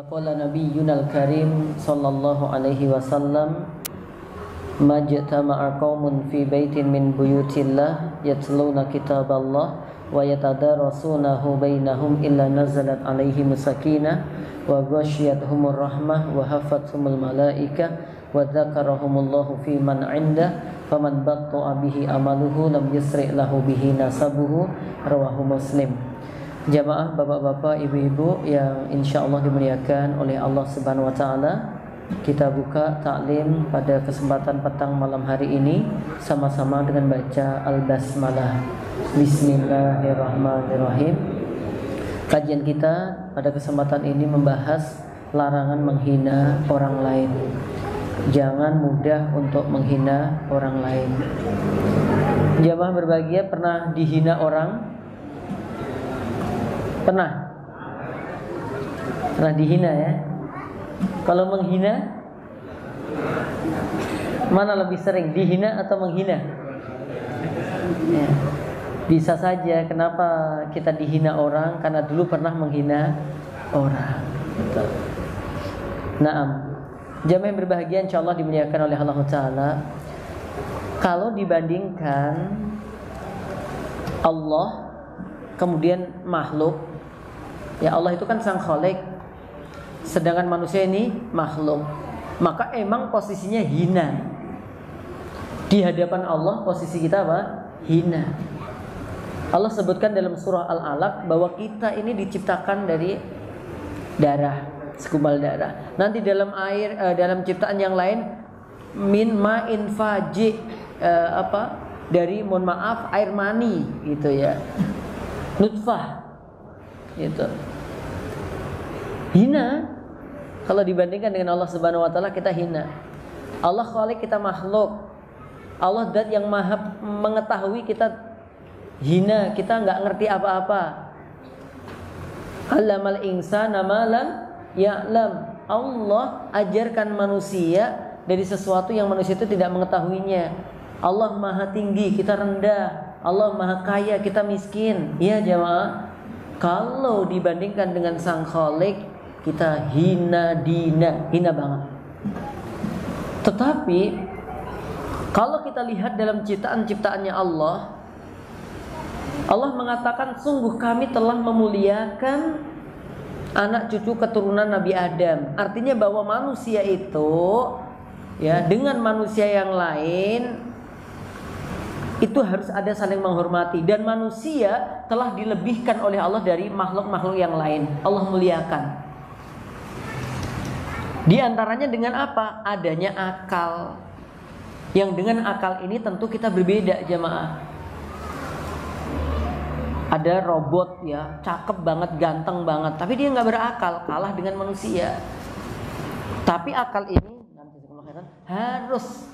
Qala nabiyyunal karim sallallahu alaihi wasallam majtama'a qaumun fi baitin min buyutillah yatluna kitaballah wa yatadarasunahu bainahum illa nazalat alaihim sakinah wa ghasyiyatuhumur rahmah wa hafathumul malaikah wa dzakarahumullahu fi man 'indah faman batta'a bihi amaluhu lam yusri' lahu bihi nasabuhu rawahu Muslim. Jamaah bapak-bapak, ibu-ibu yang insyaallah dimuliakan oleh Allah Subhanahu wa taala, kita buka taklim pada kesempatan petang malam hari ini sama-sama dengan baca Al-Basmalah. Bismillahirrahmanirrahim. Kajian kita pada kesempatan ini membahas larangan menghina orang lain. Jangan mudah untuk menghina orang lain. Jamaah berbahagia, pernah dihina orang? Pernah dihina ya. Kalau menghina, mana lebih sering, dihina atau menghina? Ya. Bisa saja. Kenapa kita dihina orang? Karena dulu pernah menghina orang. Betul. Naam. Jamaah yang berbahagia, insyaallah dimuliakan oleh Allah Ta'ala. Kalau dibandingkan Allah kemudian makhluk, ya Allah itu kan sang khalik, sedangkan manusia ini makhluk, maka emang posisinya hina. Di hadapan Allah posisi kita apa? Hina. Allah sebutkan dalam surah Al-Alaq bahwa kita ini diciptakan dari darah, segumpal darah. Nanti dalam air, dalam ciptaan yang lain, min ma'in faji, dari, mohon maaf, air mani gitu ya, nutfah gitu. Hina kalau dibandingkan dengan Allah Subhanahu wa taala, kita hina. Allah khalik, kita makhluk. Allah zat yang maha mengetahui, kita hina, kita nggak ngerti apa-apa. Allamal insana ma lam ya'lam. Allah ajarkan manusia dari sesuatu yang manusia itu tidak mengetahuinya. Allah maha tinggi, kita rendah. Allah maha kaya, kita miskin. Ya jamaah, kalau dibandingkan dengan sang khalik, kita hina banget. Tetapi kalau kita lihat dalam ciptaan-ciptaannya Allah, Allah mengatakan, sungguh kami telah memuliakan anak cucu keturunan Nabi Adam. Artinya bahwa manusia itu, ya, dengan manusia yang lain itu harus ada saling menghormati, dan manusia telah dilebihkan oleh Allah dari makhluk-makhluk yang lain. Allah muliakan. Di antaranya dengan apa? Adanya akal. Yang dengan akal ini tentu kita berbeda jamaah. Ada robot ya, cakep banget, ganteng banget, tapi dia nggak berakal, kalah dengan manusia. Tapi akal ini harus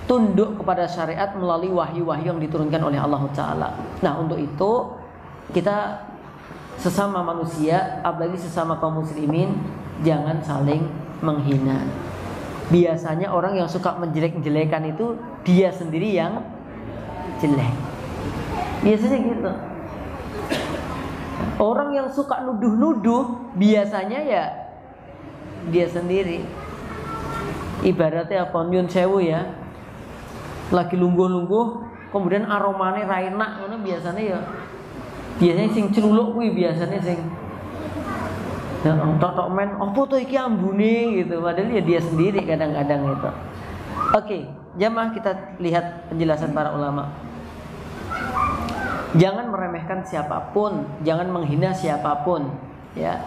tunduk kepada syariat melalui wahyu-wahyu yang diturunkan oleh Allah Ta'ala. Nah, untuk itu kita sesama manusia, apalagi sesama kaum muslimin, jangan saling menghina. Biasanya orang yang suka menjelek-jelekan itu dia sendiri yang jelek. Biasanya gitu. Orang yang suka nuduh-nuduh biasanya ya dia sendiri. Ibaratnya apa? Nyun sewu ya, lagi lungguh-lungguh kemudian aromane ra enak ngono, biasanya sing celuluk kuwi, biasanya sing totok men opo to iki ambune gitu, padahal ya dia sendiri kadang-kadang itu. Oke, jamaah, kita lihat penjelasan para ulama. Jangan meremehkan siapapun, jangan menghina siapapun, ya.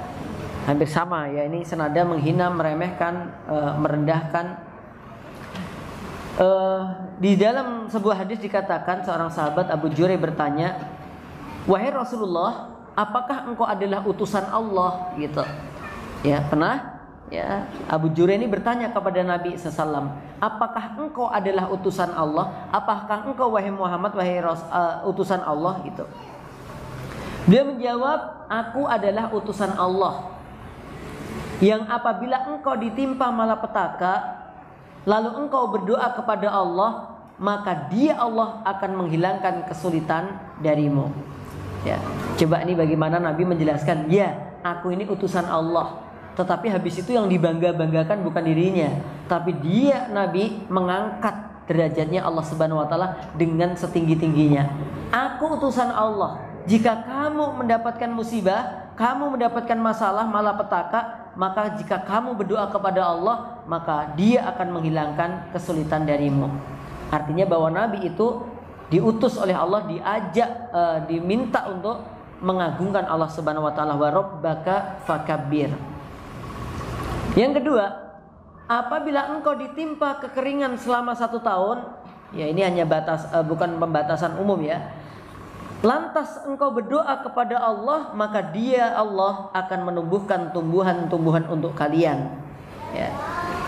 Hampir sama ya, ini senada menghina, meremehkan, merendahkan. Di dalam sebuah hadis dikatakan, seorang sahabat Abu Jurayh bertanya, wahai Rasulullah, apakah engkau adalah utusan Allah? Gitu. Ya, pernah ya, Abu Jurayh ini bertanya kepada Nabi SAW, apakah engkau adalah utusan Allah? Apakah engkau wahai Muhammad, wahai utusan Allah? Gitu. Dia menjawab, aku adalah utusan Allah, yang apabila engkau ditimpa malapetaka, lalu engkau berdoa kepada Allah, maka Dia, Allah, akan menghilangkan kesulitan darimu. Ya, coba ini bagaimana Nabi menjelaskan, ya, aku ini utusan Allah. tetapi habis itu yang dibangga-banggakan bukan dirinya, tapi dia Nabi mengangkat derajatnya Allah Subhanahu wa taala dengan setinggi-tingginya. Aku utusan Allah. Jika kamu mendapatkan musibah, kamu mendapatkan masalah, malapetaka, maka jika kamu berdoa kepada Allah, maka Dia akan menghilangkan kesulitan darimu. Artinya bahwa Nabi itu diutus oleh Allah, diminta untuk mengagungkan Allah Subhanahu wa taala. Wa rabbaka fakabbir. Yang kedua, apabila engkau ditimpa kekeringan selama 1 tahun, ya ini hanya bukan pembatasan umum ya. Lantas engkau berdoa kepada Allah, maka Dia Allah akan menumbuhkan tumbuhan-tumbuhan untuk kalian. Ya.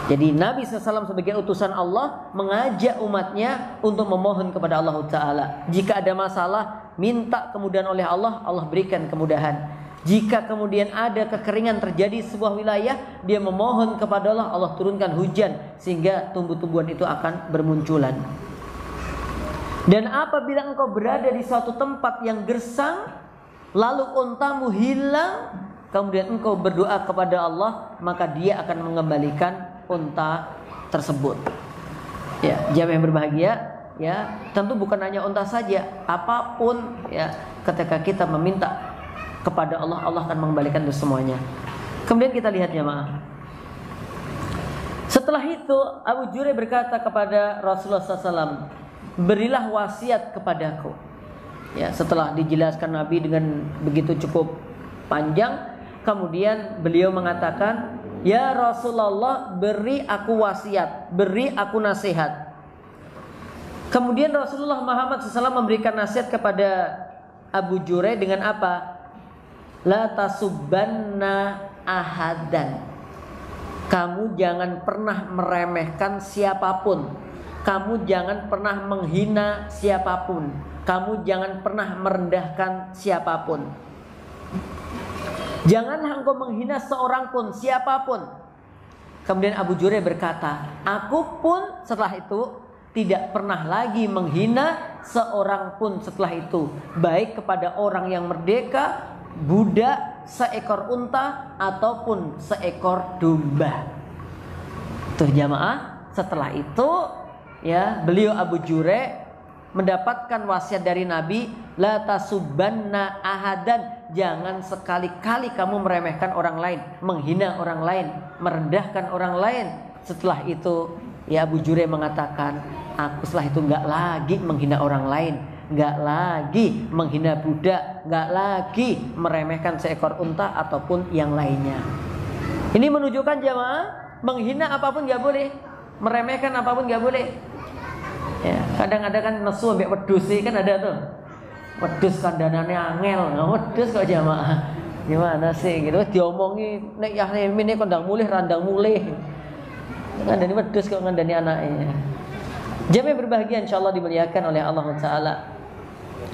Jadi Nabi SAW sebagai utusan Allah mengajak umatnya untuk memohon kepada Allah Ta'ala. Jika ada masalah, minta kemudahan oleh Allah, Allah berikan kemudahan. Jika kemudian ada kekeringan terjadi di sebuah wilayah, dia memohon kepada Allah, Allah turunkan hujan sehingga tumbuh-tumbuhan itu akan bermunculan. Dan apabila engkau berada di suatu tempat yang gersang, lalu untamu hilang, kemudian engkau berdoa kepada Allah, maka Dia akan mengembalikan unta tersebut. Ya, jamaah yang berbahagia, ya, tentu bukan hanya unta saja, apapun ya, ketika kita meminta kepada Allah, Allah akan mengembalikan itu semuanya. Kemudian kita lihat jamaah. Setelah itu Abu Jurayh berkata kepada Rasulullah SAW, berilah wasiat kepadaku. Ya, setelah dijelaskan Nabi dengan begitu cukup panjang, kemudian beliau mengatakan, ya Rasulullah, beri aku wasiat, beri aku nasihat. Kemudian Rasulullah Muhammad SAW memberikan nasihat kepada Abu Jurayh dengan apa? La tasubbanna ahadan. Kamu jangan pernah meremehkan siapapun. Kamu jangan pernah menghina siapapun. Kamu jangan pernah merendahkan siapapun. Janganlah engkau menghina seorang pun, siapapun. Kemudian Abu Jurayh berkata, aku pun setelah itu tidak pernah lagi menghina seorang pun setelah itu, baik kepada orang yang merdeka, budak, seekor unta, ataupun seekor domba. Tuh jamaah, setelah itu ya, beliau Abu Jurayh mendapatkan wasiat dari Nabi, la tasubbanna ahadan, jangan sekali-kali kamu meremehkan orang lain, menghina orang lain, merendahkan orang lain. Setelah itu ya Abu Jurayh mengatakan, aku setelah itu enggak lagi menghina orang lain, enggak lagi menghina budak, enggak lagi meremehkan seekor unta ataupun yang lainnya. Ini menunjukkan jamaah, menghina apapun enggak boleh, meremehkan apapun enggak boleh. Ya, kadang ada kan nesu ambek wedhus kan ada tuh. Wedhus kandanane angel, wedhus kok jamaah. Gimana sih gitu diomongi nek Yahya kondang mulih randang mulih. Ngandani wedhus kok ngandani anaknya. Jamaah berbahagia insyaallah dimuliakan oleh Allah Taala.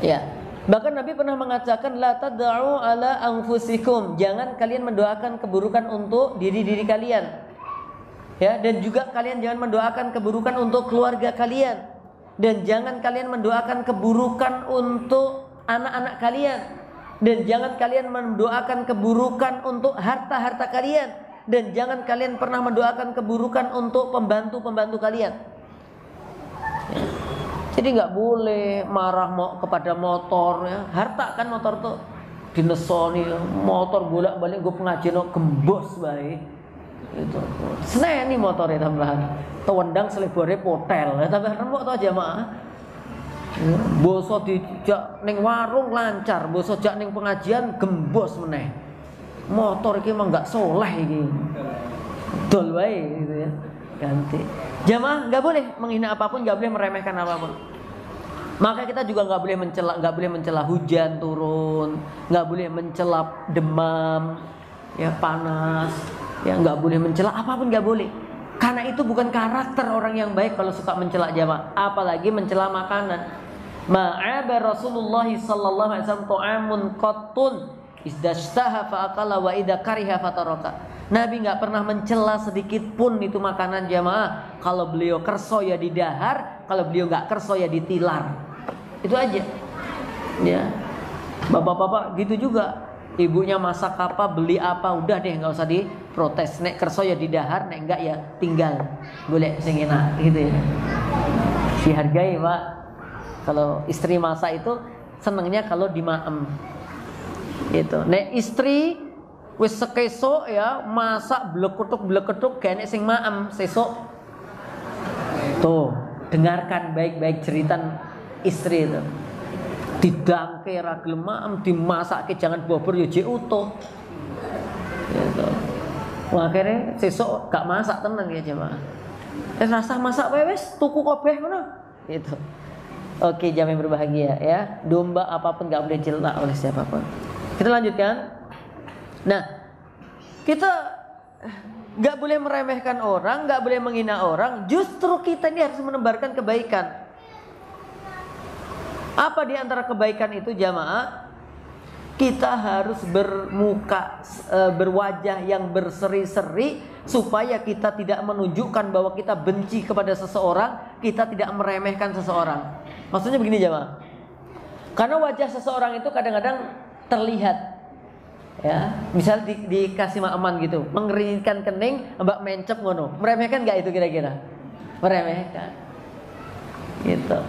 Ya. Bahkan Nabi pernah mengatakan la tad'u ala anfusikum, jangan kalian mendoakan keburukan untuk diri-diri kalian. Ya, dan juga kalian jangan mendoakan keburukan untuk keluarga kalian. Dan jangan kalian mendoakan keburukan untuk anak-anak kalian. Dan jangan kalian mendoakan keburukan untuk harta-harta kalian. Dan jangan kalian pernah mendoakan keburukan untuk pembantu-pembantu kalian. Ya. Jadi nggak boleh marah kepada motor ya. Harta kan motor tuh dinesoni, motor bolak-balik gue pengajian gembos baik. Itu seneni motornya tambahan tewendang selebore potel tambahan remuk to jamaah. Boso dijak ning warung lancar, boso jak ning pengajian gembos meneh. Motor iki mah enggak soleh iki. Dol wae gitu ya. Ganti. Jamaah enggak boleh menghina apapun, enggak boleh meremehkan apapun. Maka kita juga enggak boleh mencela hujan turun, enggak boleh mencela demam, ya panas. Ya nggak boleh mencela apapun, nggak boleh. Karena itu bukan karakter orang yang baik kalau suka mencela jamaah, apalagi mencela makanan. Ma'aba Rasulullah sallallahu alaihi wasallam ta'amun qattun izdashtaha fa'akala wa idza kariha fataraka. Nabi nggak pernah mencela sedikit pun itu makanan jamaah. Kalau beliau kerso ya didahar, kalau beliau nggak kerso ya ditilar. Itu aja. Ya. Bapak-bapak gitu juga. Ibunya masak apa, beli apa, udah deh nggak usah protes, nek kerso ya didahar, nek enggak ya tinggal, boleh sing enak gitu ya. Dihargai Pak. Kalau istri masak itu senengnya kalau dimaem gitu. Nek istri wis sekesuk ya masak blek-ketuk gak nek sing maem sesuk. Tuh, dengarkan baik-baik jeritan istri itu. Didangke ra gelem maem, dimasakke jangan bobor ya jek utuh. Gitu. Wah, akhirnya sesuk gak masak tenan ya jemaah. Rasa masak wae wis tuku kabeh ngono. Gitu. Oke, jamaah yang berbahagia ya. Domba apapun gak boleh celak oleh siapapun. Kita lanjutkan. Nah, kita gak boleh meremehkan orang, gak boleh menghina orang. Justru kita ini harus menebarkan kebaikan. Apa di antara kebaikan itu jamaah? Kita harus berwajah yang berseri-seri supaya kita tidak menunjukkan bahwa kita benci kepada seseorang, kita tidak meremehkan seseorang. Maksudnya begini jemaah. Karena wajah seseorang itu kadang-kadang terlihat, ya. Misal dikasih maaman gitu, mengeringkan kening, mbak mencep ngono. Meremehkan nggak itu kira-kira? Meremehkan. Gitu.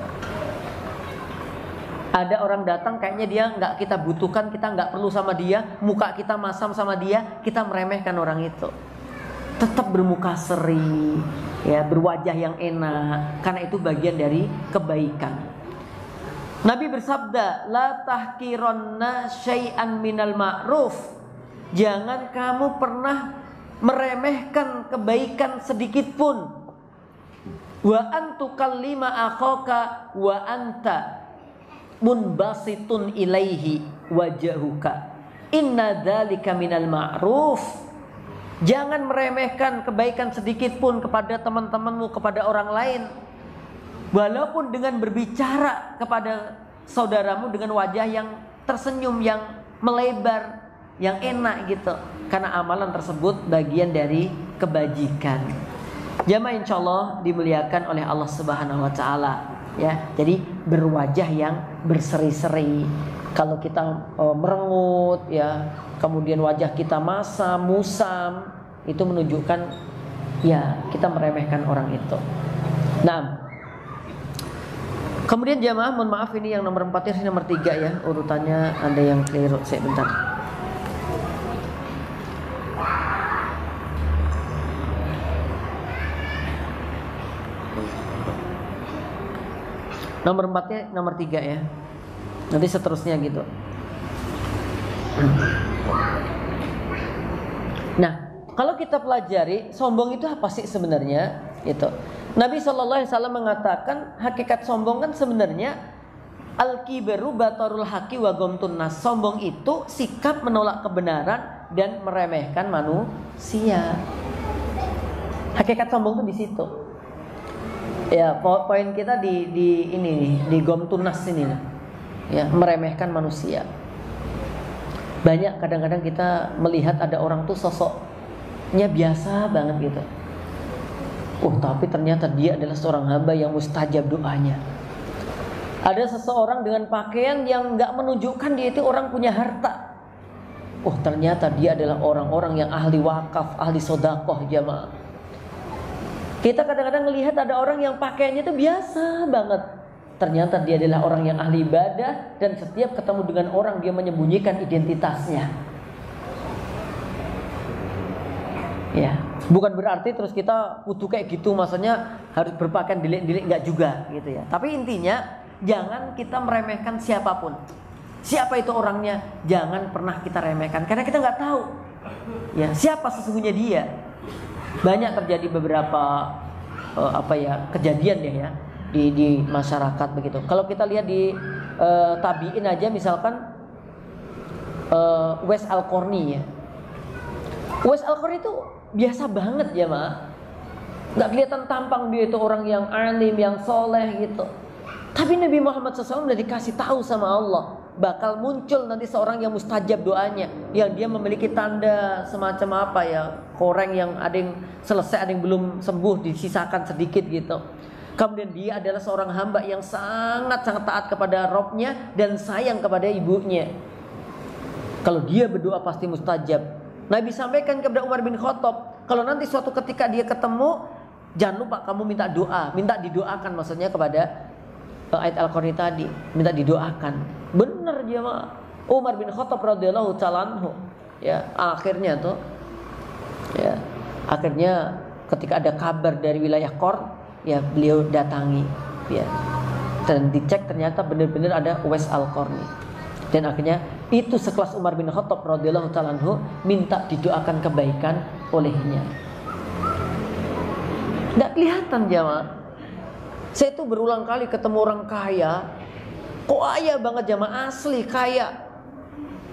Ada orang datang kayaknya dia nggak kita butuhkan, kita nggak perlu sama dia, muka kita masam sama dia, kita meremehkan orang itu. Tetap bermuka seri, ya, berwajah yang enak, karena itu bagian dari kebaikan. Nabi bersabda, la tahkironna syai'an minal ma'ruf. Jangan kamu pernah meremehkan kebaikan sedikit pun. Wa antukallima akhaka wa anta munbasitun ilaihi wajahuka inna dzalika minal ma'ruf. Jangan meremehkan kebaikan sedikit pun kepada teman-temanmu, kepada orang lain, walaupun dengan berbicara kepada saudaramu dengan wajah yang tersenyum, yang melebar, yang enak gitu, karena amalan tersebut bagian dari kebajikan. Jamaah insyaallah dimuliakan oleh Allah Subhanahu wa taala. Ya, jadi berwajah yang berseri-seri. Kalau kita merengut, ya, kemudian wajah kita masam, musam, itu menunjukkan ya kita meremehkan orang itu. Nah, kemudian jamaah, mohon maaf ini yang nomor 4 ini nomor 3 ya, urutannya ada yang keliru. Saya bentar. Nomor 4-nya nomor 3 ya. Nanti seterusnya gitu. Nah, kalau kita pelajari sombong itu apa sih sebenarnya? Gitu. Nabi SAW mengatakan hakikat sombong kan sebenarnya al-kibru batarul haqi wa ghamtun nas. Sombong itu sikap menolak kebenaran dan meremehkan manusia. Hakikat sombong itu di situ. Ya, poin kita di ini nih, di gomtunas ini nih. Ya, meremehkan manusia. Banyak kadang-kadang kita melihat ada orang tuh sosoknya biasa banget gitu. Tapi ternyata dia adalah seorang hamba yang mustajab doanya. Ada seseorang dengan pakaian yang gak menunjukkan dia itu orang punya harta. Ternyata dia adalah orang-orang yang ahli wakaf, ahli sodakoh jamaah. Kita kadang-kadang melihat ada orang yang pakaiannya itu biasa banget. Ternyata dia adalah orang yang ahli ibadah, dan setiap ketemu dengan orang dia menyembunyikan identitasnya. Ya, bukan berarti terus kita kudu kayak gitu, maksudnya harus berpakaian delik-delik, enggak juga gitu ya. Tapi intinya jangan kita meremehkan siapapun. Siapa itu orangnya, jangan pernah kita remehkan karena kita nggak tahu ya siapa sesungguhnya dia. Banyak terjadi beberapa kejadian ya di masyarakat begitu. Kalau kita lihat di tabiin aja, misalkan Uwais Al-Qarni ya. Uwais Al-Qarni itu biasa banget ya nggak kelihatan tampang dia itu orang yang alim, yang soleh gitu. Tapi Nabi Muhammad SAW udah dikasih tahu sama Allah, bakal muncul nanti seorang yang mustajab doanya, yang dia memiliki tanda semacam koreng yang ada yang selesai, ada yang belum sembuh, disisakan sedikit gitu. Kemudian dia adalah seorang hamba yang sangat-sangat taat kepada Robnya dan sayang kepada ibunya. Kalau dia berdoa pasti mustajab. Nabi sampaikan kepada Umar bin Khattab, kalau nanti suatu ketika dia ketemu, jangan lupa kamu minta doa, minta didoakan, maksudnya kepada ayat Al-Qur'an tadi, minta didoakan. Benar jemaah. Umar bin Khattab radhiyallahu ta'ala anhu, ya, akhirnya ketika ada kabar dari wilayah Qarn, ya beliau datangi, ya. Dan dicek ternyata benar-benar ada Uwais Al-Qarni. Dan akhirnya itu sekelas Umar bin Khattab radhiyallahu ta'ala anhu minta didoakan kebaikan olehnya. Nggak kelihatan jamaah. Saya itu berulang kali ketemu orang kaya, kok kaya banget jamaah, asli kaya,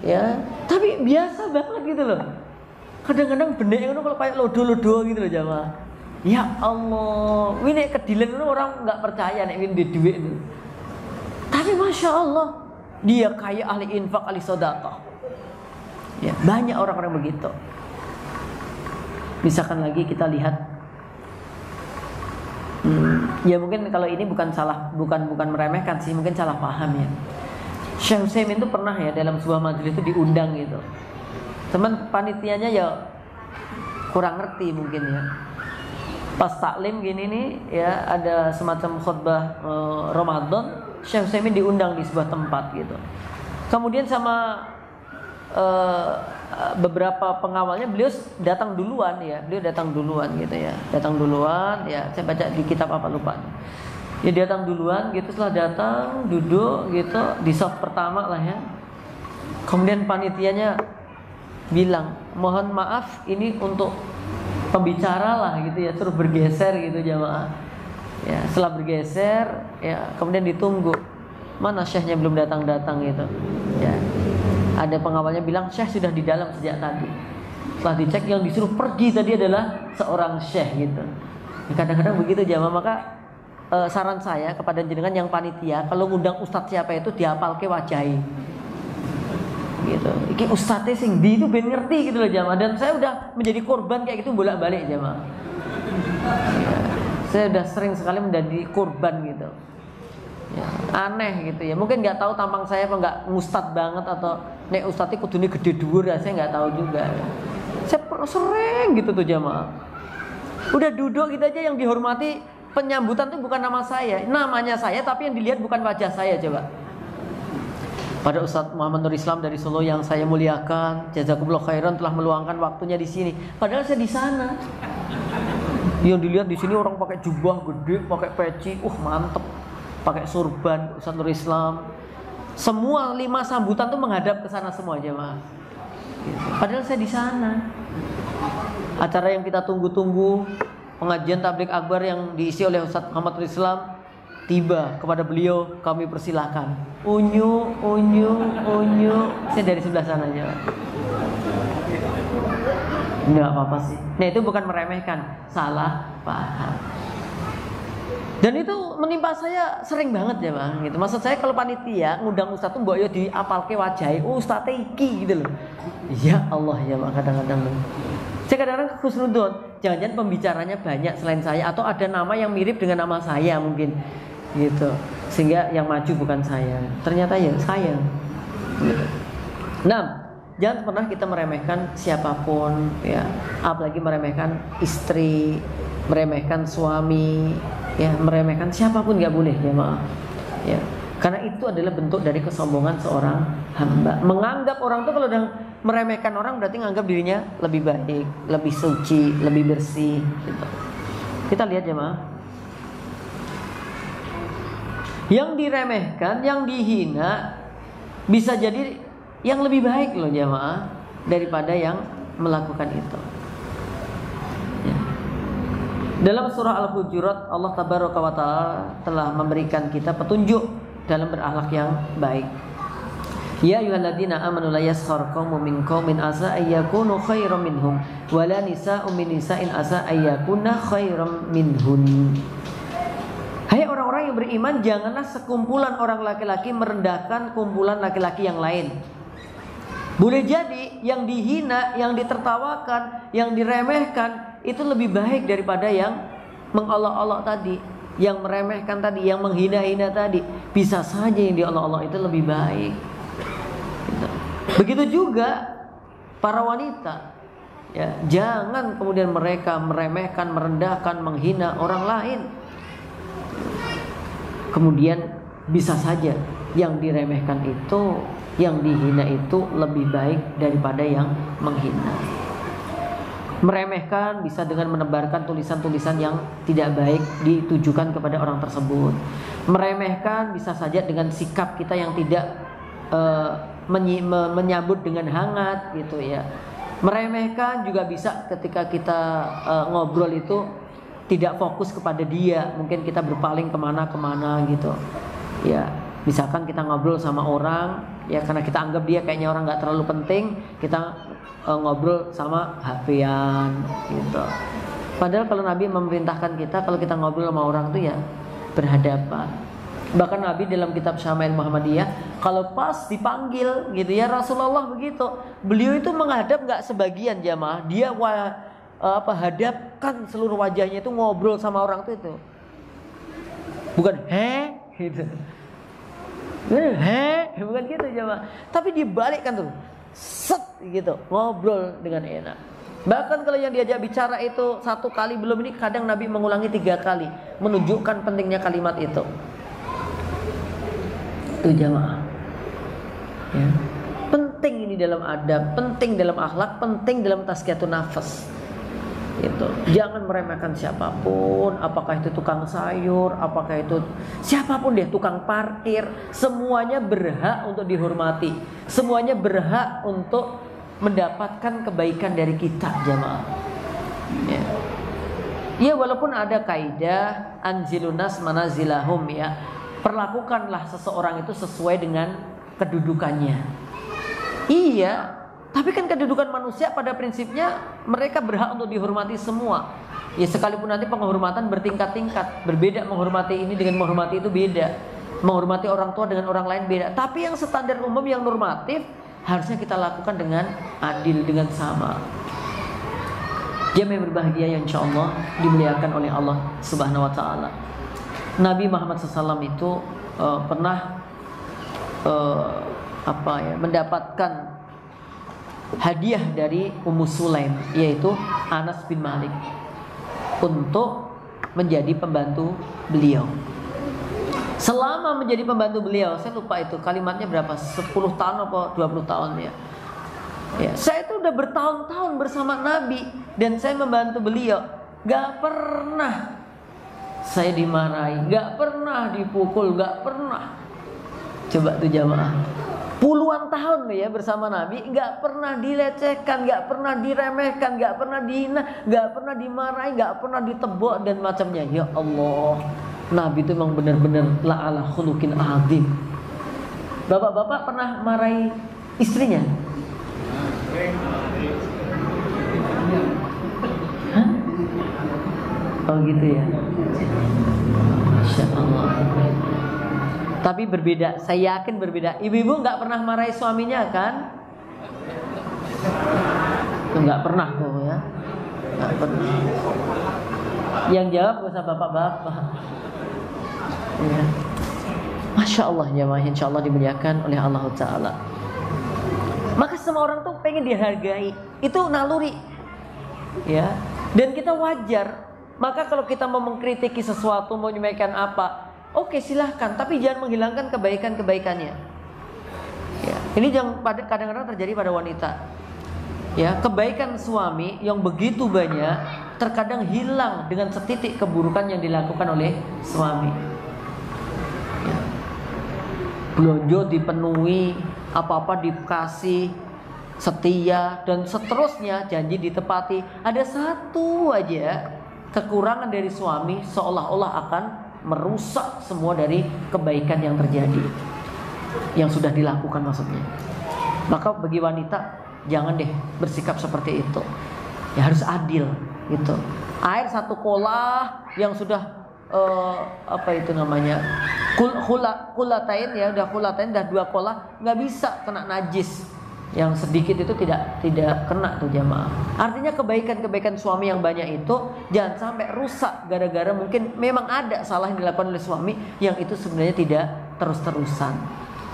ya. Tapi biasa banget gitu loh. Kadang-kadang benek itu kalau kayak lodo-lodo gitu loh jamaah. Ya Allah, ini kedilan itu orang nggak percaya nek ini duit itu. Tapi masya Allah, dia kaya, ahli infak, ahli sedekah. Ya, banyak orang-orang begitu. Misalkan lagi kita lihat, ya mungkin kalau ini bukan meremehkan sih, mungkin salah paham ya. Syekh Utsaimin itu pernah ya dalam sebuah majelis itu diundang gitu. Teman panitianya ya kurang ngerti mungkin ya. Pas taklim gini nih ya, ada semacam khutbah Ramadan, Syekh Utsaimin diundang di sebuah tempat gitu. Kemudian sama beberapa pengawalnya beliau datang duluan ya, gitu ya. Datang duluan ya, saya baca di kitab apa lupa. Ya datang duluan gitu, setelah datang duduk gitu di saf pertama lah ya. Kemudian panitianya bilang, "Mohon maaf ini untuk pembicara lah gitu ya, terus bergeser gitu jamaah. Ya, setelah bergeser ya, kemudian ditunggu. Mana syekhnya belum datang-datang gitu. Ya. Ada pengawalnya bilang syekh sudah di dalam sejak tadi. Setelah dicek yang disuruh pergi tadi adalah seorang syekh gitu. Ya, kadang-kadang begitu jamaah, maka saran saya kepada jenengan yang panitia, kalau ngundang ustadz siapa itu dihafalke wajahi. Gitu. Iki ustadznya sing di itu ben ngerti gitu loh jamaah. Dan saya udah menjadi korban kayak gitu bolak-balik jamaah. Ya, saya udah sering sekali menjadi korban gitu. Ya, aneh gitu ya. Mungkin nggak tahu tampang saya apa nggak ustadz banget, atau nek ustadznya kudune gede dhuwur ya, saya nggak tahu juga. Ya. Saya sering gitu tuh jamaah. Udah duduk gitu aja, yang dihormati penyambutan tuh bukan nama saya, namanya saya, tapi yang dilihat bukan wajah saya coba. Pada Ustadz Muhammad Nur Islam dari Solo yang saya muliakan, jazakumullah khairan telah meluangkan waktunya di sini. Padahal saya di sana. Yang dilihat di sini orang pakai jubah gede, pakai peci, mantep, pakai surban Ustadz Nur Islam. Semua 5 sambutan tuh menghadap ke sana semua jemaah. Padahal saya di sana. Acara yang kita tunggu-tunggu, pengajian tabligh akbar yang diisi oleh Ustadz Muhammad Nur Islam, tiba kepada beliau, kami persilahkan. Unyu. Saya dari sebelah sana aja. Enggak apa-apa sih. Nah itu bukan meremehkan, salah paham. Dan itu menimpa saya sering banget ya bang. Gitu. Maksud saya kalau panitia ngundang ustadz tuh mbok yo diapalke wajahe, ustadz iki gitu loh. Ya Allah ya bang, kadang-kadang. Saya kadang-kadang khusnudon, jangan-jangan pembicaranya banyak selain saya, atau ada nama yang mirip dengan nama saya mungkin. Gitu, sehingga yang maju bukan saya, ternyata ya saya. Gitu. Nah, jangan pernah kita meremehkan siapapun, ya, apalagi meremehkan istri, meremehkan suami, ya, meremehkan siapapun nggak boleh ya maaf, ya, karena itu adalah bentuk dari kesombongan seorang hamba. Menganggap orang tuh kalau udah meremehkan orang berarti menganggap dirinya lebih baik, lebih suci, lebih bersih. Gitu. Kita lihat ya maaf. Yang diremehkan, yang dihina bisa jadi yang lebih baik loh jamaah daripada yang melakukan itu. Ya. Dalam surah Al-Hujurat Allah Tabaraka wa Ta'ala telah memberikan kita petunjuk dalam berakhlak yang baik. Ya ayyuhalladzina amanu la yaskhar qaumun min qaumin asa ayyakunu khairam minhum wa la nisa'un min nisa'in asa ayyakunna khairam minhun. Hai orang-orang yang beriman, janganlah sekumpulan orang laki-laki merendahkan kumpulan laki-laki yang lain. Boleh jadi yang dihina, yang ditertawakan, yang diremehkan itu lebih baik daripada yang mengolok-olok tadi, yang meremehkan tadi, yang menghina-hina tadi. Bisa saja yang diolok-olok itu lebih baik. Begitu juga para wanita. Ya, jangan kemudian mereka meremehkan, merendahkan, menghina orang lain. Kemudian bisa saja yang diremehkan itu, yang dihina itu lebih baik daripada yang menghina. Meremehkan bisa dengan menebarkan tulisan-tulisan yang tidak baik ditujukan kepada orang tersebut. Meremehkan bisa saja dengan sikap kita yang tidak menyambut dengan hangat gitu ya. Meremehkan juga bisa ketika kita ngobrol itu tidak fokus kepada dia, mungkin kita berpaling kemana-kemana gitu. Ya, misalkan kita ngobrol sama orang, ya karena kita anggap dia kayaknya orang nggak terlalu penting, kita ngobrol sama HP-an gitu. Padahal kalau Nabi memerintahkan kita kalau kita ngobrol sama orang itu ya berhadapan. Bahkan Nabi dalam kitab Syama'il Muhammadiyah kalau pas dipanggil gitu ya Rasulullah begitu, beliau itu menghadap nggak sebagian jamaah, dia hadapkan seluruh wajahnya itu ngobrol sama orang itu. Bukan gitu. Bukan gitu jamaah. Tapi dibalikkan tuh. Set gitu, ngobrol dengan enak. Bahkan kalau yang diajak bicara itu satu kali belum, ini kadang Nabi mengulangi 3 kali, menunjukkan pentingnya kalimat itu. Itu jamaah. Ya. Penting ini dalam adab, penting dalam akhlak, penting dalam tazkiyatun nafas. Gitu. Jangan meremehkan siapapun, apakah itu tukang sayur, apakah itu siapapun deh, tukang parkir, semuanya berhak untuk dihormati, semuanya berhak untuk mendapatkan kebaikan dari kita jamaah. Ya. Ya walaupun ada kaidah anzilunas manazilahum ya, perlakukanlah seseorang itu sesuai dengan kedudukannya. Iya. Tapi kan kedudukan manusia pada prinsipnya mereka berhak untuk dihormati semua. Ya sekalipun nanti penghormatan bertingkat-tingkat, berbeda menghormati ini dengan menghormati itu beda. Menghormati orang tua dengan orang lain beda. Tapi yang standar umum yang normatif harusnya kita lakukan dengan adil, dengan sama. Jamaah berbahagia yang insyaallah dimuliakan oleh Allah Subhanahu wa taala. Nabi Muhammad SAW itu pernah mendapatkan hadiah dari Ummu Sulaim, yaitu Anas bin Malik, untuk menjadi pembantu beliau. Selama menjadi pembantu beliau, saya lupa itu kalimatnya berapa, 10 tahun atau 20 tahun ya. Ya, saya itu udah bertahun-tahun bersama Nabi dan saya membantu beliau, gak pernah saya dimarahi, gak pernah dipukul, gak pernah. Coba tuh jamaah, puluhan tahun ya bersama Nabi, gak pernah dilecehkan, gak pernah diremehkan, gak pernah dihina, gak pernah dimarahi, gak pernah ditebok dan macamnya. Ya Allah, Nabi itu memang benar-benar la'ala khuluqin azim. Bapak-bapak pernah marahi istrinya? Hah? Oh gitu ya. Masya Allah. Tapi berbeda, saya yakin berbeda. Ibu-ibu nggak pernah marahi suaminya kan? Nggak pernah tuh ya. Nggak pernah. Yang jawab gak usah bapak-bapak. Ya. Masya Allah jamaah, insya Allah dimuliakan oleh Allah Ta'ala. Maka semua orang tuh pengen dihargai, itu naluri, ya. Dan kita wajar. Maka kalau kita mau mengkritiki sesuatu, mau menyampaikan apa, oke silahkan, tapi jangan menghilangkan kebaikan-kebaikannya. Ya, ini yang kadang-kadang terjadi pada wanita. Ya, kebaikan suami yang begitu banyak terkadang hilang dengan setitik keburukan yang dilakukan oleh suami. Ya. Belanja dipenuhi, apa-apa dikasih, setia dan seterusnya, janji ditepati. Ada satu aja kekurangan dari suami seolah-olah akan merusak semua dari kebaikan yang terjadi, yang sudah dilakukan maksudnya. Maka bagi wanita jangan deh bersikap seperti itu. Ya harus adil gitu. Air satu kolah yang sudah kulatain ya, udah kulatain, udah 2 kolah, nggak bisa kena najis. Yang sedikit itu tidak kena tuh jamaah. Artinya kebaikan-kebaikan suami yang banyak itu jangan sampai rusak gara-gara mungkin memang ada salah yang dilakukan oleh suami yang itu sebenarnya tidak terus-terusan.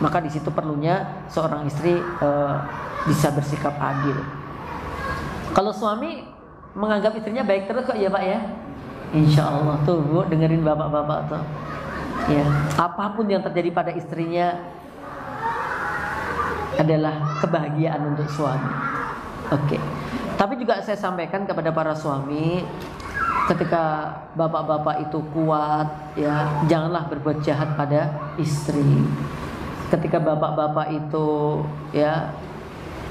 Maka di situ perlunya seorang istri bisa bersikap adil. Kalau suami menganggap istrinya baik terus kok ya Pak ya, insya Allah tuh Bu, dengerin bapak-bapak tuh ya, apapun yang terjadi pada istrinya adalah kebahagiaan untuk suami. Oke. Tapi juga saya sampaikan kepada para suami, ketika bapak-bapak itu kuat ya, janganlah berbuat jahat pada istri. Ketika bapak-bapak itu ya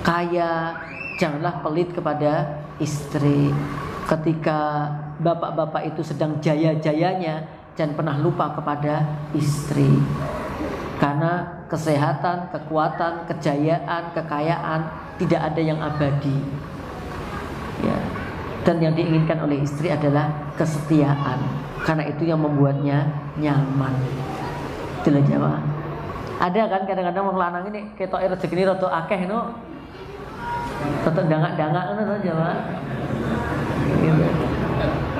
kaya, janganlah pelit kepada istri. Ketika bapak-bapak itu sedang jaya-jayanya, jangan pernah lupa kepada istri. Karena kesehatan, kekuatan, kejayaan, kekayaan tidak ada yang abadi ya. Dan yang diinginkan oleh istri adalah kesetiaan, karena itu yang membuatnya nyaman. Itulah jamaah. Ada kan kadang-kadang wong lanang ini ketok rezekine rada akeh no, rada dangak-dangak ngono jamaah.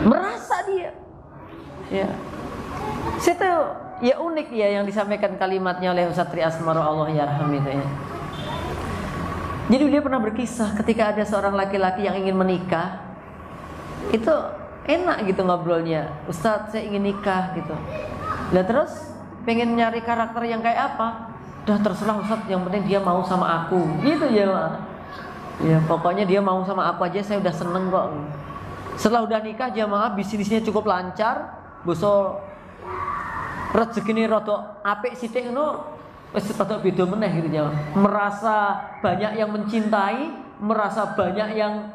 Merasa dia ya. Situ ya unik ya yang disampaikan kalimatnya oleh Ustaz Tri Asmar Allah yarham itu ya. Jadi dia pernah berkisah ketika ada seorang laki-laki yang ingin menikah, itu enak gitu ngobrolnya. Ustaz saya ingin nikah gitu. Lah terus pengen nyari karakter yang kayak apa? Dah terserah Ustaz, yang penting dia mau sama aku. Gitu ya Pak. Ya pokoknya dia mau sama aku aja saya udah seneng kok. Setelah udah nikah jamaah bisnisnya cukup lancar, bosok rezekine rada apik sithik ngono, wis rada beda meneh gitu ya. Merasa banyak yang mencintai, merasa banyak yang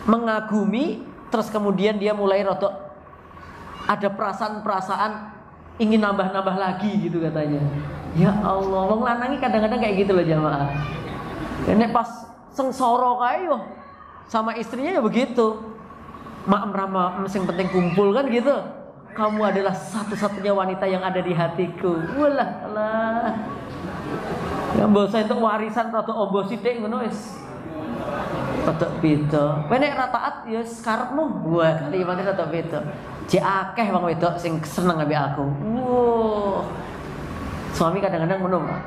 mengagumi, terus kemudian dia mulai rada ada perasaan-perasaan ingin nambah-nambah lagi gitu katanya. Ya Allah, wong lanang kadang-kadang kayak gitu loh jamaah. Nek pas sengsara kae yo sama istrinya ya begitu. Mak rama sing penting kumpul kan gitu. Kamu adalah satu-satunya wanita yang ada di hatiku. Walah Allah. Yang bosan itu warisan rada ombo sithik ngono wis. Rada beda. Kowe nek ra taat ya karepmu. Wah, kalimate rada beda. Jek akeh wong wedok sing seneng ambek aku. Wow. Suami kadang-kadang ngono, Pak.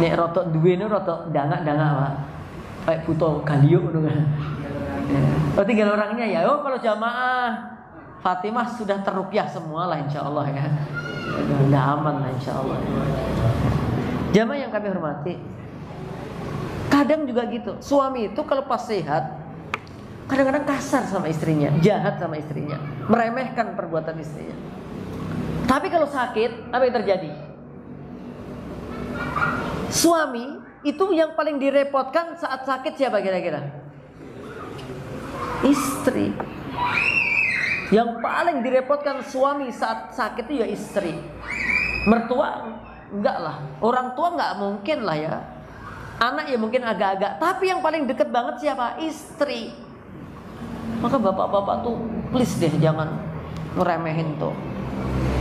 Nek rada duwene rada dangak-dangak, Pak. Kayak butuh galiuk ngono kan. Oh tinggal orangnya ya. Oh kalau jamaah Fatimah sudah terupiah semua lah insya Allah ya. Udah aman lah insya Allah. Jamaah yang kami hormati, kadang juga gitu. Suami itu kalau pas sehat kadang-kadang kasar sama istrinya, jahat sama istrinya, meremehkan perbuatan istrinya. Tapi kalau sakit, apa yang terjadi? Suami itu yang paling direpotkan saat sakit siapa kira-kira? Istri. Yang paling direpotkan suami saat sakit itu ya istri. Mertua enggak lah, orang tua enggak mungkin lah ya. Anak ya mungkin agak-agak, tapi yang paling deket banget siapa? Istri. Maka bapak-bapak tuh please deh jangan ngeremehin tuh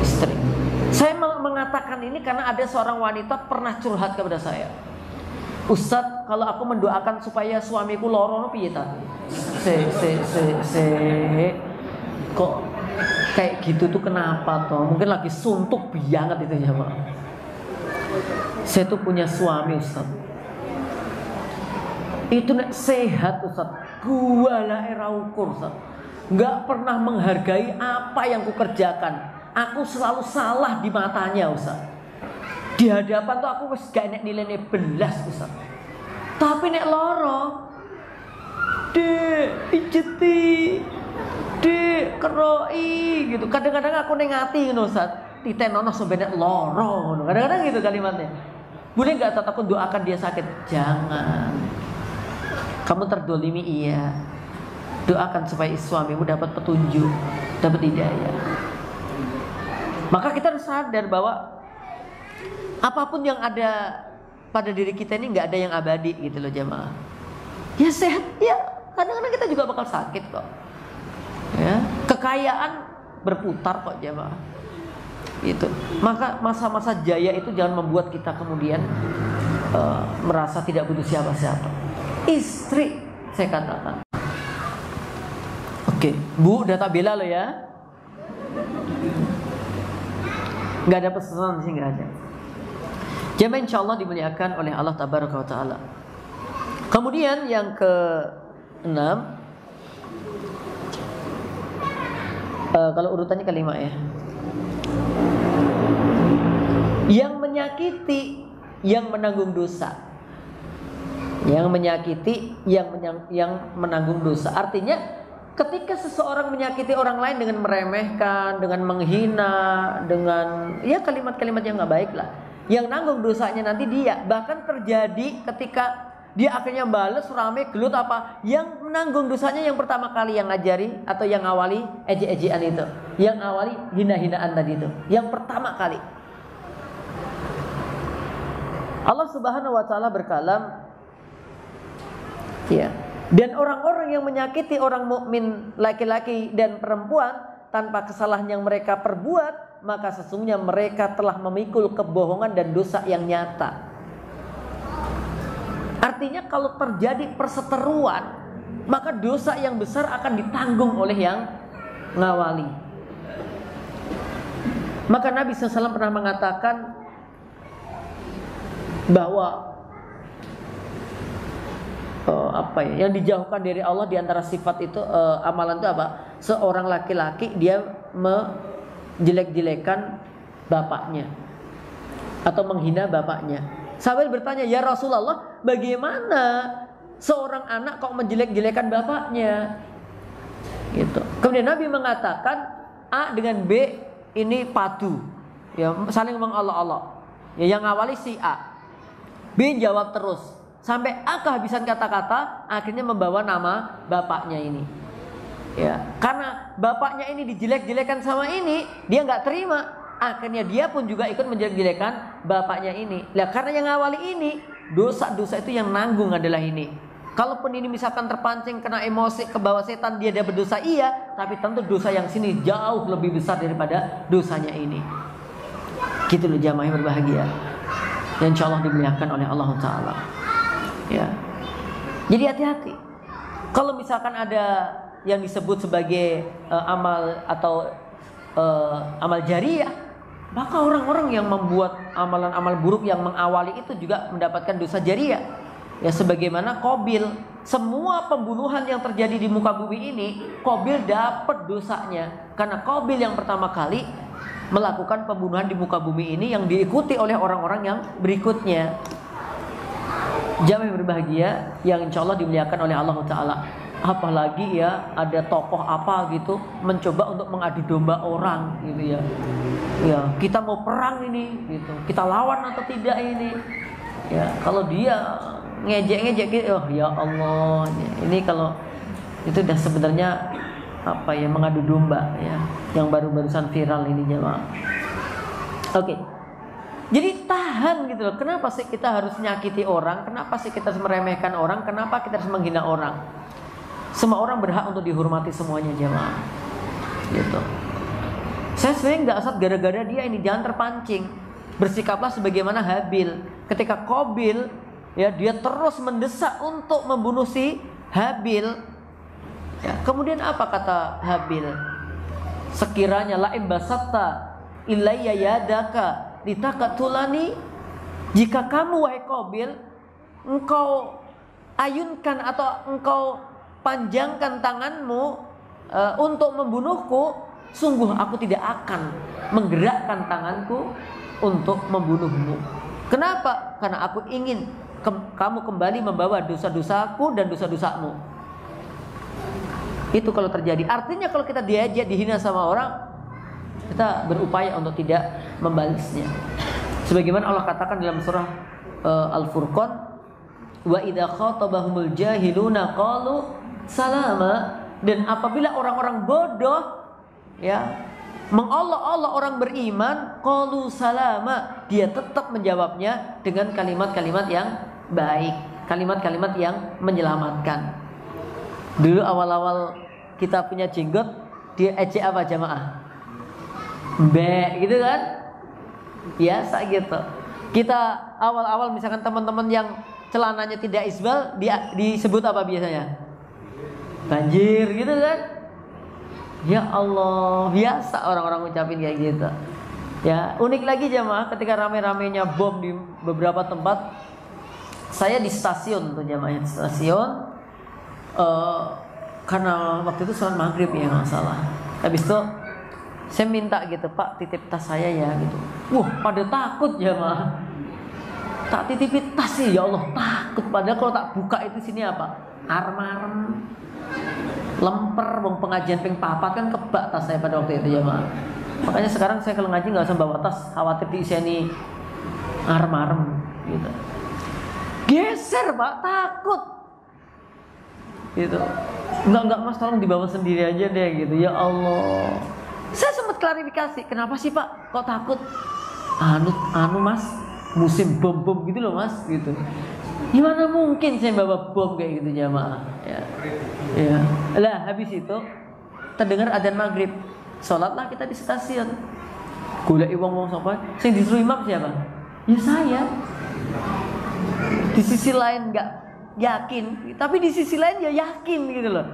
istri. Saya mengatakan ini karena ada seorang wanita pernah curhat kepada saya. Ustadz, kalau aku mendoakan supaya suamiku loro piye ta? Kok kayak gitu tuh kenapa toh? Mungkin lagi suntuk banget itu ya Pak. Saya tuh punya suami Ustaz. Itu nek sehat Ustaz, gua lah era ukur Ustaz. Gak pernah menghargai apa yang kukerjakan. Aku selalu salah di matanya Ustaz. Di hadapan tuh aku wis gak nek nilainya belas Ustaz. Tapi nek loro, Dek, pijeti, Dek, keroi gitu. Kadang-kadang aku nengati ngono Ustaz. Titenono sebenarnya loro ngono. Kadang-kadang gitu kalimatnya. Boleh enggak Ustaz aku doakan dia sakit? Jangan. Kamu terdolimi iya. Doakan supaya suamimu dapat petunjuk, dapat hidayah. Maka kita harus sadar bahwa apapun yang ada pada diri kita ini enggak ada yang abadi gitu loh jamaah. Ya sehat ya. Kadang-kadang kita juga bakal sakit kok. Ya, kekayaan berputar kok jemaah. Itu. Maka masa-masa jaya itu jangan membuat kita kemudian merasa tidak butuh siapa-siapa. Istri saya katakan. Oke, Bu, udah tak bela lo ya. Gak ada pesanan sih, gak ada. Jemaah insyaallah dimuliakan oleh Allah Tabaraka wa Ta'ala. Kemudian yang Kalau urutannya kelima ya. Yang menyakiti, yang menanggung dosa. Yang menyakiti, yang menanggung dosa. Artinya ketika seseorang menyakiti orang lain dengan meremehkan, dengan menghina, dengan ya kalimat-kalimat yang nggak baik lah, yang nanggung dosanya nanti dia. Bahkan terjadi ketika dia akhirnya bales rame gelut apa, yang menanggung dosanya yang pertama kali yang ngajari atau yang ngawali ejek-ejekan itu, yang awali hina-hinaan tadi itu, yang pertama kali. Allah Subhanahu wa taala berkalam, ya, dan orang-orang yang menyakiti orang mukmin laki-laki dan perempuan tanpa kesalahan yang mereka perbuat, maka sesungguhnya mereka telah memikul kebohongan dan dosa yang nyata. Artinya kalau terjadi perseteruan, maka dosa yang besar akan ditanggung oleh yang ngawali. Maka Nabi SAW pernah mengatakan bahwa yang dijauhkan dari Allah di antara sifat itu, amalan itu apa? Seorang laki-laki dia menjelek-jelekan bapaknya atau menghina bapaknya. Sahabat bertanya, ya Rasulullah, bagaimana seorang anak kok menjelek-jelekan bapaknya? Gitu. Kemudian Nabi mengatakan A dengan B ini padu, ya, saling mengolok-olok. Ya, yang awali si A, B jawab terus sampai A kehabisan kata-kata, akhirnya membawa nama bapaknya ini. Ya, karena bapaknya ini dijelek-jelekan sama ini, dia nggak terima. Akhirnya dia pun juga ikut menjelek-jelekan bapaknya ini. Lah karena yang awali ini, dosa-dosa itu yang nanggung adalah ini. Kalaupun ini misalkan terpancing kena emosi ke bawah setan, dia berdosa iya, tapi tentu dosa yang sini jauh lebih besar daripada dosanya ini. Gitu loh jamaah yang berbahagia, yang insyaallah dimuliakan oleh Allah Ta'ala. Ya. Jadi hati-hati. Kalau misalkan ada yang disebut sebagai amal atau amal jariah, maka orang-orang yang membuat amalan-amal buruk yang mengawali itu juga mendapatkan dosa jariah. Ya, sebagaimana Qabil, semua pembunuhan yang terjadi di muka bumi ini, Qabil dapat dosanya karena Qabil yang pertama kali melakukan pembunuhan di muka bumi ini yang diikuti oleh orang-orang yang berikutnya. Jamaah yang berbahagia yang insyaallah dimuliakan oleh Allah Ta'ala. Apalagi ya ada tokoh apa gitu mencoba untuk mengadu domba orang gitu ya. Ya, kita mau perang ini gitu. Kita lawan atau tidak ini. Ya, kalau dia ngejek-ngejek gitu, oh ya Allah, ini kalau itu udah sebenarnya apa ya, mengadu domba ya, yang baru-barusan viral ini jemaah. Oke. Jadi tahan gitu loh. Kenapa sih kita harus nyakiti orang? Kenapa sih kita harus meremehkan orang? Kenapa kita harus menghina orang? Semua orang berhak untuk dihormati semuanya jemaah. Gitu. Saya sebenarnya nggak asal gara-gara dia ini, jangan terpancing. Bersikaplah sebagaimana Habil. Ketika Qabil ya, dia terus mendesak untuk membunuh si Habil. Ya, kemudian apa kata Habil? Sekiranya la imbasatta ilayya yadaka litaqatulani, jika kamu wahai Qabil engkau ayunkan atau engkau panjangkan tanganmu untuk membunuhku, sungguh aku tidak akan menggerakkan tanganku untuk membunuhmu. Kenapa? Karena aku ingin kamu kembali membawa dosa-dosaku dan dosa-dosamu. Itu kalau terjadi. Artinya kalau kita diajak dihina sama orang, kita berupaya untuk tidak membalasnya. Sebagaimana Allah katakan dalam surah Al-Furqan, wa idza khatabahumul jahiluna qalu salama, dan apabila orang-orang bodoh ya mengolok-olok orang beriman, qalu salama, dia tetap menjawabnya dengan kalimat-kalimat yang baik, kalimat-kalimat yang menyelamatkan. Dulu awal-awal kita punya jenggot, dia ejek apa jamaah? Be, gitu kan? Biasa gitu. Kita awal-awal misalkan teman-teman yang celananya tidak isbal, disebut apa biasanya? Banjir, gitu kan? Ya Allah, biasa orang-orang ucapin kayak gitu. Ya, unik lagi jamaah, ketika rame-ramenya bom di beberapa tempat. Saya di stasiun tuh jamaah, stasiun. karena waktu itu sholat maghrib ya nggak salah. Habis itu saya minta gitu, Pak titip tas saya ya gitu. Wah pada takut ya mah. Tak titipin tas sih ya Allah takut. Padahal kalau tak buka itu sini apa? Arem-arem, lemper, wong pengajian ping papat kan kebak tas saya pada waktu itu ya mah. Makanya sekarang saya kalau ngaji nggak usah bawa tas, khawatir diisiani arem-arem gitu. Geser Pak, takut gitu. Enggak Mas, tolong dibawa sendiri aja deh gitu. Ya Allah. Saya sempat klarifikasi, kenapa sih Pak kok takut? Anu Mas, musim bom gitu loh Mas gitu. Gimana mungkin saya bawa bom kayak gitu jamaah ya. Ya. Lah habis itu terdengar adzan maghrib. Sholatlah kita di stasiun. Golek wong sapa? Sing disuruh imam siapa? Ya saya. Di sisi lain enggak yakin, tapi di sisi lain ya yakin gitu loh.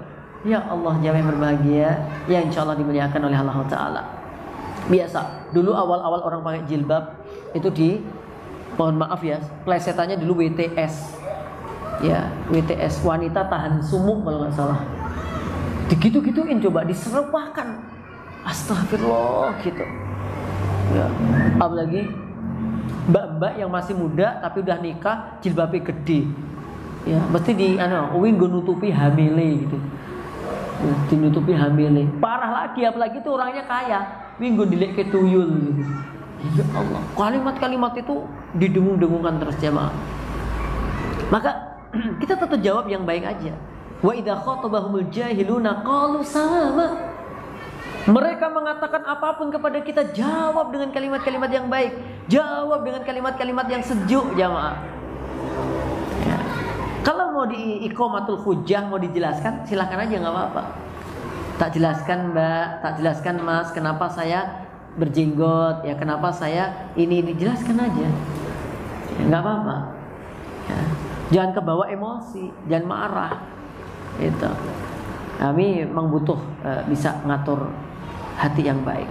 Ya Allah, jamaah yang berbahagia yang insya Allah dimuliakan oleh Allah Ta'ala. Biasa, dulu awal-awal orang pakai jilbab itu mohon maaf ya, plesetannya dulu WTS. Ya, WTS, wanita tahan sumuk kalau nggak salah. Digitu-gituin coba, diserupakan. Astagfirullah gitu. Ya, apalagi mbak-mbak yang masih muda tapi udah nikah jilbabnya gede. Ya, mesti nggo nutupi hamile gitu. Dinutupi hamile. Parah lagi apalagi itu orangnya kaya. Nggo dilek tuyul gitu. Ya Allah, kalimat-kalimat itu didengung-dengungkan terus jamaah. Maka kita tetap jawab yang baik aja. Wa idza khatabahumul jahiluna qalu salama. Mereka mengatakan apapun kepada kita, jawab dengan kalimat-kalimat yang baik, jawab dengan kalimat-kalimat yang sejuk jamaah. Ya. Kalau mau di iqamatul hujjah, mau dijelaskan, silakan aja nggak apa-apa. Tak jelaskan Mbak, tak jelaskan Mas, kenapa saya berjenggot, ya kenapa saya ini, dijelaskan aja, ya, nggak apa-apa. Ya. Jangan kebawa emosi, jangan marah. Itu. Kami memang butuh bisa ngatur hati yang baik.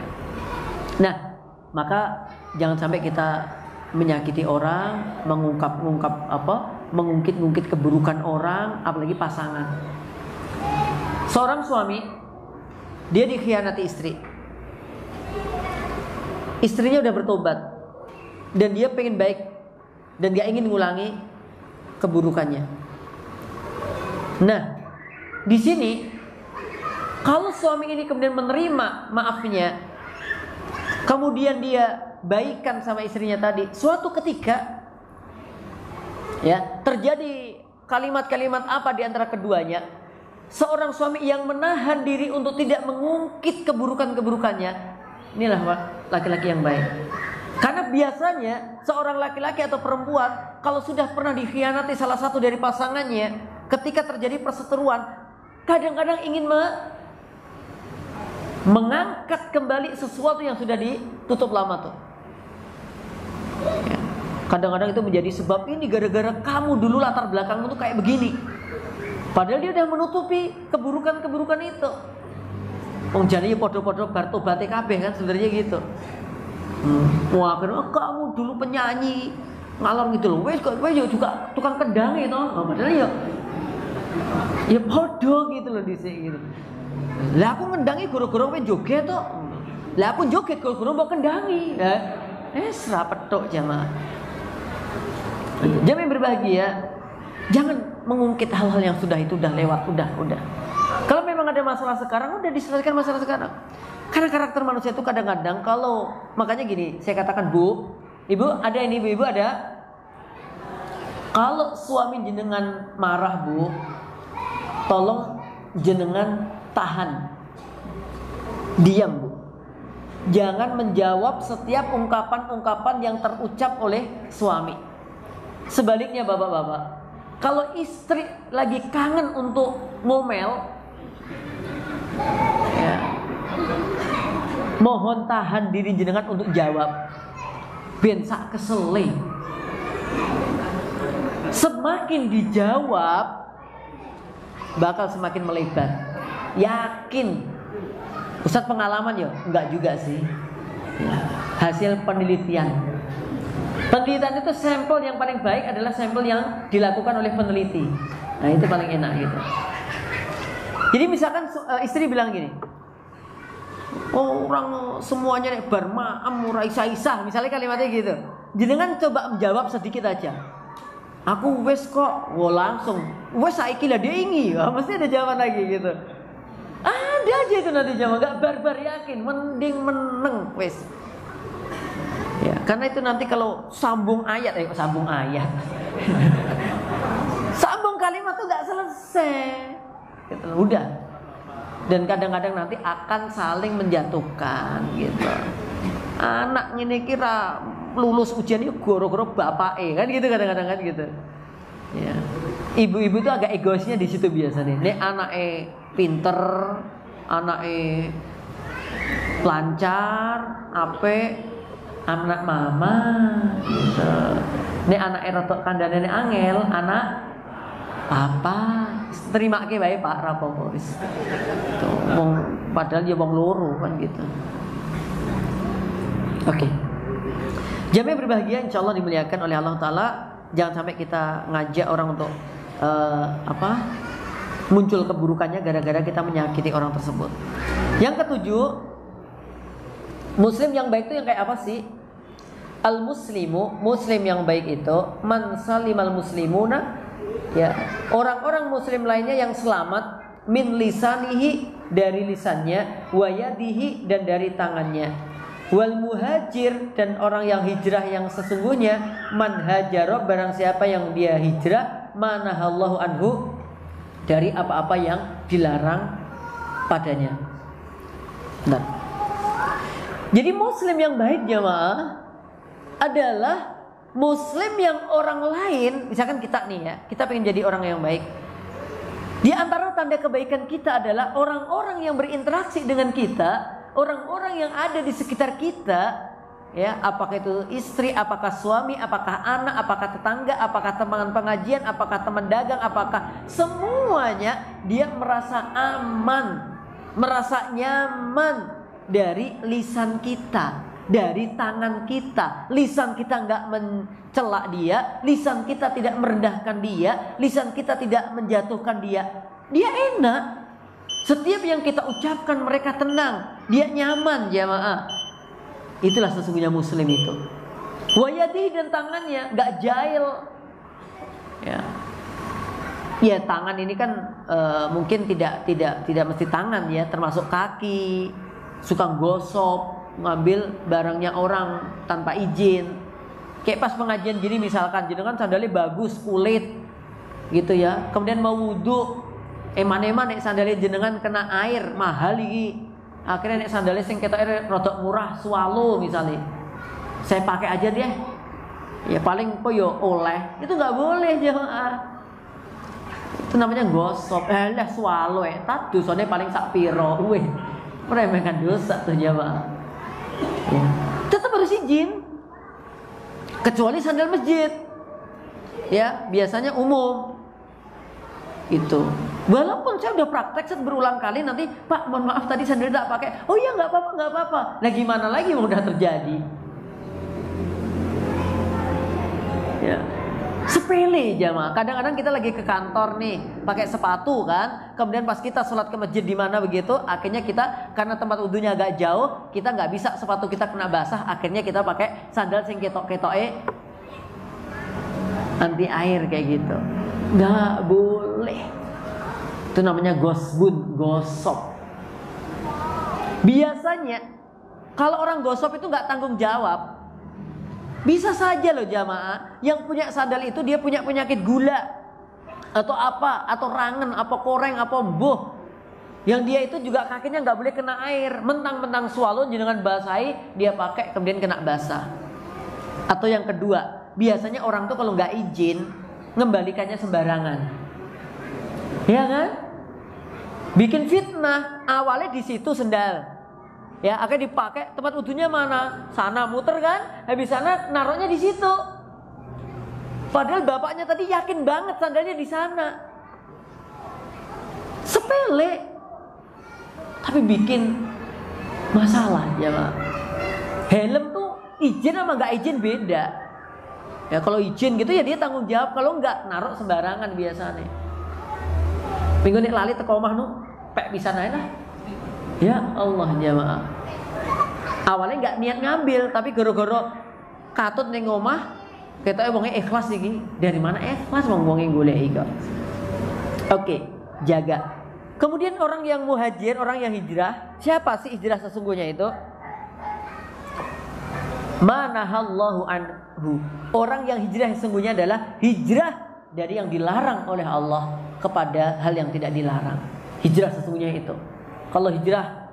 Nah, maka jangan sampai kita menyakiti orang, mengungkit-ungkit keburukan orang, apalagi pasangan. Seorang suami, dia dikhianati istri. Istrinya udah bertobat dan dia pengen baik dan gak ingin ngulangi keburukannya. Nah, di sini kalau suami ini kemudian menerima maafnya, kemudian dia baikan sama istrinya tadi, suatu ketika ya terjadi kalimat-kalimat apa di antara keduanya, seorang suami yang menahan diri untuk tidak mengungkit keburukan-keburukannya, inilah laki-laki yang baik. Karena biasanya seorang laki-laki atau perempuan kalau sudah pernah dikhianati salah satu dari pasangannya, ketika terjadi perseteruan, kadang-kadang ingin mengangkat kembali sesuatu yang sudah ditutup lama tuh. Ya. Kadang-kadang itu menjadi sebab ini gara-gara kamu dulu latar belakangmu tuh kayak begini. Padahal dia udah menutupi keburukan-keburukan itu. Wong jane podo-podo bar tobaté kabeh kan sebenarnya gitu. Wah, kamu dulu penyanyi ngalor gitu loh. Wes juga tukang kendang itu. Padahal ya podo gitu loh dhisik gitu. Lah aku ngendangi guru-guru kowe joget to. Lah aku joget guru-guru mbok kendangi. Wes ra petuk jamaah. Jamaah berbahagia, jangan mengungkit hal-hal yang udah lewat, udah. Kalau memang ada masalah sekarang, udah diselesaikan masalah sekarang. Karena karakter manusia itu kadang-kadang makanya gini, saya katakan Bu, Ibu ada ini, Ibu ada. Kalau suami jenengan marah Bu, tolong jenengan tahan, diam Bu. Jangan menjawab setiap ungkapan-ungkapan yang terucap oleh suami. Sebaliknya bapak-bapak, kalau istri lagi kangen untuk ngomel, ya, mohon tahan diri jenengan untuk jawab. Ben sak kesele. Semakin dijawab, bakal semakin melebar. Yakin. Ustadz pengalaman ya? Enggak juga sih. Ya, hasil penelitian. Penelitian itu sampel yang paling baik adalah sampel yang dilakukan oleh peneliti. Nah itu paling enak gitu. Jadi misalkan istri bilang gini, oh, orang semuanya nek bar maam ora isa-isa, misalnya kalimatnya gitu. Jenengan coba menjawab sedikit aja. Aku wes kok, langsung wes saiki lah dia ingin, mesti ada jawaban lagi gitu. Ada aja itu nanti jawaban, gak barbar yakin, mending meneng wes. Ya, karena itu nanti kalau sambung ayat, sambung kalimat tuh gak selesai. Gitu, udah. Dan kadang-kadang nanti akan saling menjatuhkan gitu. Anak ini kira lulus ujian itu goro-goro bapake kan gitu kadang-kadang kan gitu. Ya. Ibu-ibu itu agak egoisnya di situ biasanya. Nek anake pinter, anake lancar, apik, anak mama gitu. Nek anake rodok kandhane angel, anak papa. Terima ke bae Pak rapopo wis. Padahal dia wong loro kan gitu. Oke. Jamaah berbahagia insyaallah dimuliakan oleh Allah taala. Jangan sampai kita ngajak orang untuk muncul keburukannya gara-gara kita menyakiti orang tersebut. Yang ketujuh, muslim yang baik itu yang kayak apa sih? Al-muslimu, muslim yang baik itu man salimal muslimuna, ya, orang-orang muslim lainnya yang selamat min lisanihi, dari lisannya, wa yadihi, dan dari tangannya, wal muhajir, dan orang yang hijrah yang sesungguhnya, man hajaro, barang siapa yang dia hijrah, manahallahu anhu, dari apa-apa yang dilarang padanya. Nah, jadi muslim yang baik jamaah adalah muslim yang orang lain, misalkan kita nih ya, kita pengen jadi orang yang baik. Di antara tanda kebaikan kita adalah orang-orang yang berinteraksi dengan kita, orang-orang yang ada di sekitar kita, ya, apakah itu istri, apakah suami, apakah anak, apakah tetangga, apakah teman pengajian, apakah teman dagang, apakah semuanya dia merasa aman, merasa nyaman dari lisan kita, dari tangan kita. Lisan kita nggak mencela dia, lisan kita tidak merendahkan dia, lisan kita tidak menjatuhkan dia. Dia enak. Setiap yang kita ucapkan mereka tenang, dia nyaman jamaah. Itulah sesungguhnya muslim itu. Wayadi, dan tangannya nggak jahil. Ya tangan ini kan mungkin tidak mesti tangan ya, termasuk kaki, suka gosok, ngambil barangnya orang tanpa izin. Kayak pas pengajian gini misalkan, jenengan sandalnya bagus, kulit gitu ya, kemudian mau wudhu, eman-eman nek sandalnya jenengan kena air mahal iki, akhirnya nek sandalnya sing ketoke rodok murah swallow misalnya, saya pakai aja deh, ya paling koyo oleh, itu nggak boleh jemaah. Itu namanya gosok, lah swallow tak dosane paling sak piro, meremehkan dosa tuh jemaah. Ya. Tetap harus izin, kecuali sandal masjid, ya biasanya umum itu. Walaupun saya udah praktek berulang kali, nanti Pak mohon maaf tadi sandal tidak pakai, oh ya nggak apa-apa. Lah gimana lagi udah terjadi? Ya. Sepele jamaah. Kadang-kadang kita lagi ke kantor nih, pakai sepatu kan. Kemudian pas kita sholat ke masjid di mana begitu, akhirnya kita karena tempat wudhunya agak jauh, kita nggak bisa, sepatu kita kena basah. Akhirnya kita pakai sandal sing ketok-ketoke anti air kayak gitu. Nggak boleh. Itu namanya gosbun, gosok. Biasanya kalau orang gosok itu nggak tanggung jawab. Bisa saja loh jamaah, yang punya sandal itu dia punya penyakit gula atau apa, atau rangen, apa koreng, apa embuh, yang dia itu juga kakinya nggak boleh kena air, mentang-mentang swallow dengan basahi dia pakai kemudian kena basah. Atau yang kedua, biasanya orang tuh kalau nggak izin ngembalikannya sembarangan, ya kan? Bikin fitnah, awalnya di situ sendal. Ya, akhirnya dipakai, tempat wudhunya mana? Sana muter kan? Habis sana naruhnya di situ. Padahal bapaknya tadi yakin banget sandalnya di sana. Sepele, tapi bikin masalah ya Pak. Helm tuh izin sama nggak izin beda. Ya kalau izin gitu ya dia tanggung jawab, kalau nggak naruh sembarangan biasanya. Minggu nek lali teko omah nu, pek bisa naik lah. Ya Allah jamaah. Awalnya nggak niat ngambil, tapi goro-goro katut ning omah, ketoke wonge ikhlas iki. Dari mana ikhlas wong-wonge golek iki kok. Oke, jaga. Kemudian orang yang muhajir, orang yang hijrah, siapa sih hijrah sesungguhnya itu? Manahallahu anhu. Orang yang hijrah sesungguhnya adalah hijrah dari yang dilarang oleh Allah kepada hal yang tidak dilarang. Hijrah sesungguhnya itu. Kalau hijrah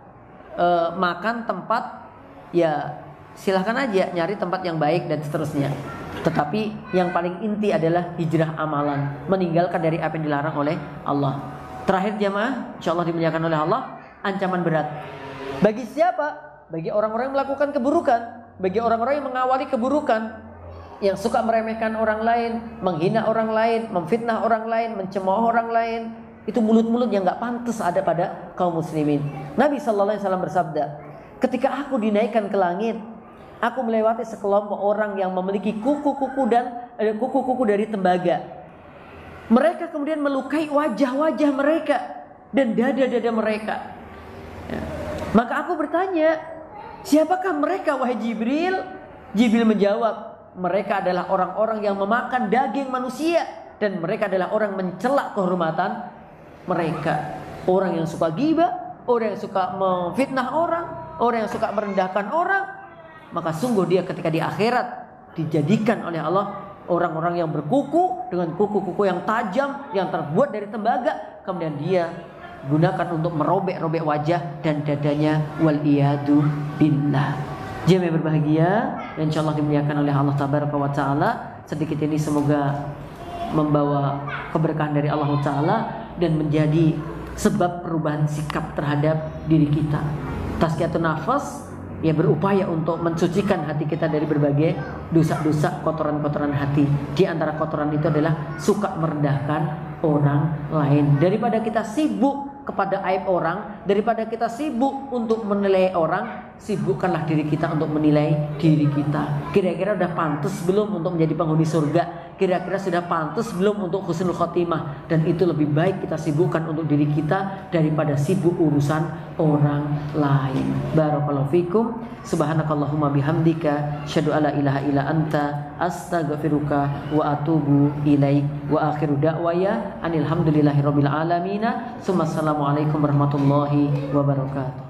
makan tempat, ya silahkan aja nyari tempat yang baik dan seterusnya. Tetapi yang paling inti adalah hijrah amalan, meninggalkan dari apa yang dilarang oleh Allah. Terakhir jamaah, insyaallah dimuliakan oleh Allah, ancaman berat. Bagi siapa? Bagi orang-orang yang melakukan keburukan, bagi orang-orang yang mengawali keburukan, yang suka meremehkan orang lain, menghina orang lain, memfitnah orang lain, mencemooh orang lain. Itu mulut-mulut yang gak pantas ada pada kaum muslimin. Nabi SAW bersabda, ketika aku dinaikkan ke langit, aku melewati sekelompok orang yang memiliki kuku-kuku dari tembaga. Mereka kemudian melukai wajah-wajah mereka dan dada-dada mereka. Ya. Maka aku bertanya, siapakah mereka wahai Jibril? Jibril menjawab, mereka adalah orang-orang yang memakan daging manusia dan mereka adalah orang mencela kehormatan mereka. Orang yang suka ghibah, orang yang suka memfitnah orang yang suka merendahkan orang. Maka sungguh dia ketika di akhirat dijadikan oleh Allah orang-orang yang berkuku dengan kuku-kuku yang tajam yang terbuat dari tembaga. Kemudian dia gunakan untuk merobek-robek wajah dan dadanya, wal iyadu billah. Jemaah berbahagia dan insyaallah dimuliakan oleh Allah tabaraka wa taala. Sedikit ini semoga membawa keberkahan dari Allah taala dan menjadi sebab perubahan sikap terhadap diri kita. Tazkiyatun nafas, ya, berupaya untuk mensucikan hati kita dari berbagai dosa-dosa, kotoran-kotoran hati. Di antara kotoran itu adalah suka merendahkan orang lain. Daripada kita sibuk kepada aib orang, daripada kita sibuk untuk menilai orang, sibukkanlah diri kita untuk menilai diri kita. Kira-kira udah pantas belum untuk menjadi penghuni surga? Kira-kira sudah pantas belum untuk husnul khotimah? Dan itu lebih baik kita sibukkan untuk diri kita daripada sibuk urusan orang lain. Barakallahu fikum. Subhanakallahumma bihamdika asyhadu alla ilaha illa anta astaghfiruka wa atubu ilaik. Wa akhiru da'waya anil hamdulillahi rabbil alamin. Assalamualaikum warahmatullahi wabarakatuh.